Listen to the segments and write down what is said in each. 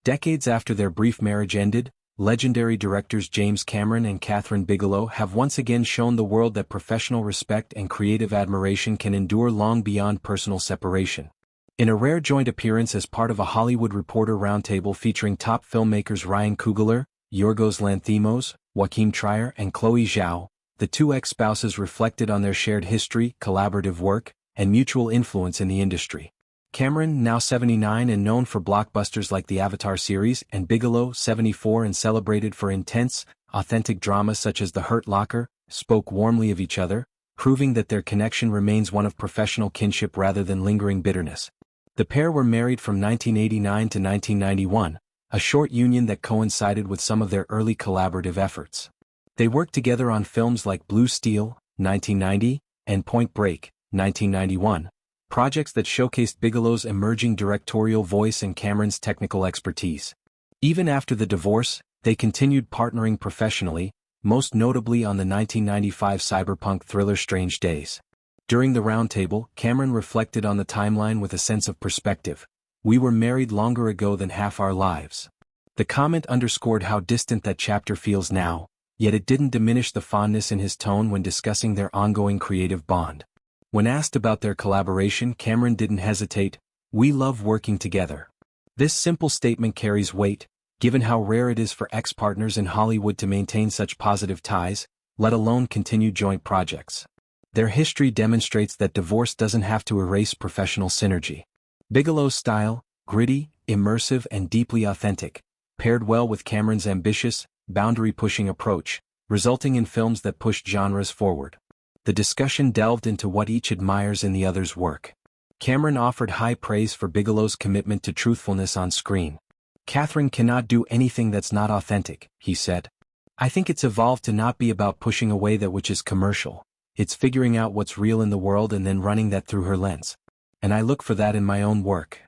Decades after their brief marriage ended, legendary directors James Cameron and Kathryn Bigelow have once again shown the world that professional respect and creative admiration can endure long beyond personal separation. In a rare joint appearance as part of a Hollywood Reporter roundtable featuring top filmmakers Ryan Coogler, Yorgos Lanthimos, Joaquin Trier and Chloe Zhao, the two ex-spouses reflected on their shared history, collaborative work, and mutual influence in the industry. Cameron, now 79 and known for blockbusters like the Avatar series, and Bigelow, 74 and celebrated for intense, authentic drama such as The Hurt Locker, spoke warmly of each other, proving that their connection remains one of professional kinship rather than lingering bitterness. The pair were married from 1989 to 1991, a short union that coincided with some of their early collaborative efforts. They worked together on films like Blue Steel, 1990, and Point Break, 1991. Projects that showcased Bigelow's emerging directorial voice and Cameron's technical expertise. Even after the divorce, they continued partnering professionally, most notably on the 1995 cyberpunk thriller Strange Days. During the roundtable, Cameron reflected on the timeline with a sense of perspective. "We were married longer ago than half our lives." The comment underscored how distant that chapter feels now, yet it didn't diminish the fondness in his tone when discussing their ongoing creative bond. When asked about their collaboration, Cameron didn't hesitate. "We love working together." This simple statement carries weight, given how rare it is for ex-partners in Hollywood to maintain such positive ties, let alone continue joint projects. Their history demonstrates that divorce doesn't have to erase professional synergy. Bigelow's style, gritty, immersive and deeply authentic, paired well with Cameron's ambitious, boundary-pushing approach, resulting in films that pushed genres forward. The discussion delved into what each admires in the other's work. Cameron offered high praise for Bigelow's commitment to truthfulness on screen. "Kathryn cannot do anything that's not authentic," he said. "I think it's evolved to not be about pushing away that which is commercial. It's figuring out what's real in the world and then running that through her lens. And I look for that in my own work."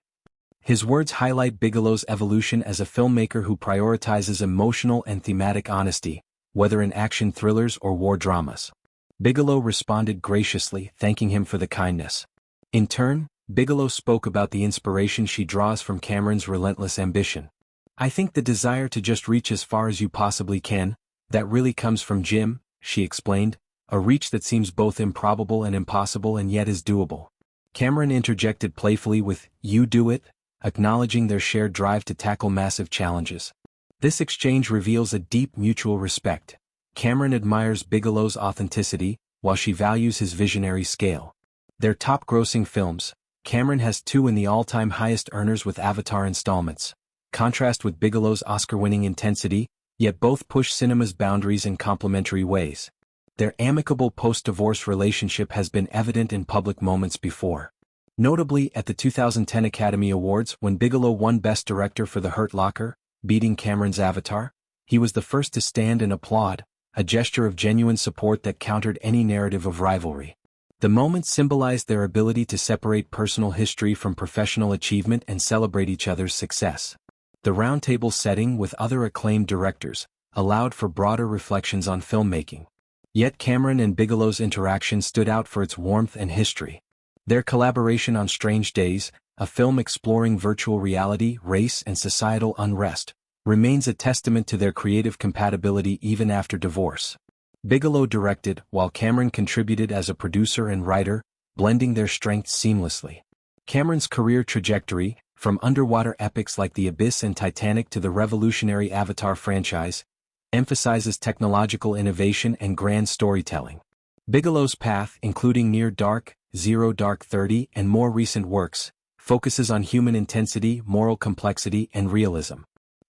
His words highlight Bigelow's evolution as a filmmaker who prioritizes emotional and thematic honesty, whether in action thrillers or war dramas. Bigelow responded graciously, thanking him for the kindness. In turn, Bigelow spoke about the inspiration she draws from Cameron's relentless ambition. "I think the desire to just reach as far as you possibly can, that really comes from Jim," she explained, "a reach that seems both improbable and impossible and yet is doable." Cameron interjected playfully with, "You do it," acknowledging their shared drive to tackle massive challenges. This exchange reveals a deep mutual respect. Cameron admires Bigelow's authenticity, while she values his visionary scale. Their top-grossing films, Cameron has two in the all-time highest earners with Avatar installments. Contrast with Bigelow's Oscar-winning intensity, yet both push cinema's boundaries in complementary ways. Their amicable post-divorce relationship has been evident in public moments before. Notably at the 2010 Academy Awards when Bigelow won Best Director for The Hurt Locker, beating Cameron's Avatar, he was the first to stand and applaud, a gesture of genuine support that countered any narrative of rivalry. The moment symbolized their ability to separate personal history from professional achievement and celebrate each other's success. The roundtable setting with other acclaimed directors allowed for broader reflections on filmmaking. Yet Cameron and Bigelow's interaction stood out for its warmth and history. Their collaboration on Strange Days, a film exploring virtual reality, race and societal unrest, remains a testament to their creative compatibility even after divorce. Bigelow directed, while Cameron contributed as a producer and writer, blending their strengths seamlessly. Cameron's career trajectory, from underwater epics like The Abyss and Titanic to the revolutionary Avatar franchise, emphasizes technological innovation and grand storytelling. Bigelow's path, including Near Dark, Zero Dark 30 and more recent works, focuses on human intensity, moral complexity and realism.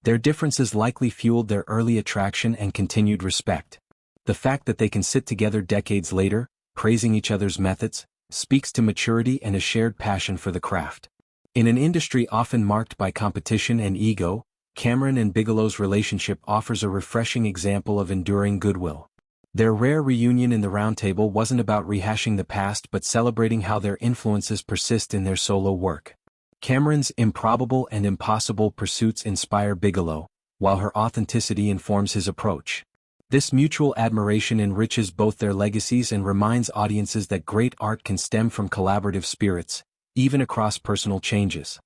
Their differences likely fueled their early attraction and continued respect. The fact that they can sit together decades later, praising each other's methods, speaks to maturity and a shared passion for the craft. In an industry often marked by competition and ego, Cameron and Bigelow's relationship offers a refreshing example of enduring goodwill. Their rare reunion in the roundtable wasn't about rehashing the past but celebrating how their influences persist in their solo work. Cameron's improbable and impossible pursuits inspire Bigelow, while her authenticity informs his approach. This mutual admiration enriches both their legacies and reminds audiences that great art can stem from collaborative spirits, even across personal changes.